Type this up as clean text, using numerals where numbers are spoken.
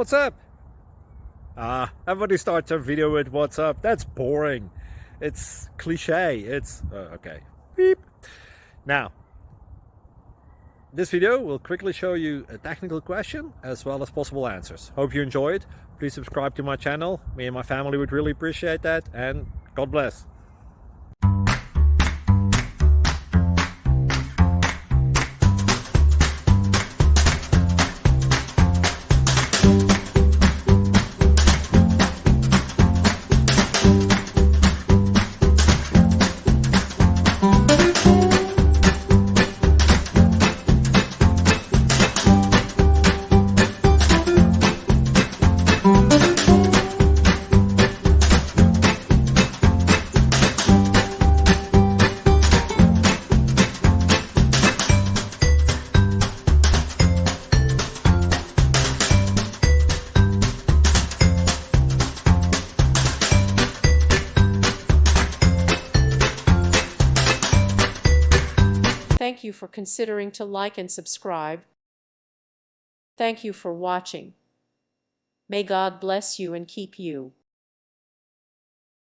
What's up? Everybody starts their video with what's up. That's boring. It's cliche. It's okay. Beep. Now, this video will quickly show you a technical question as well as possible answers. Hope you enjoy it. Please subscribe to my channel. Me and my family would really appreciate that, and God bless. Thank you for considering to like and subscribe. Thank you for watching. May God bless you and keep you.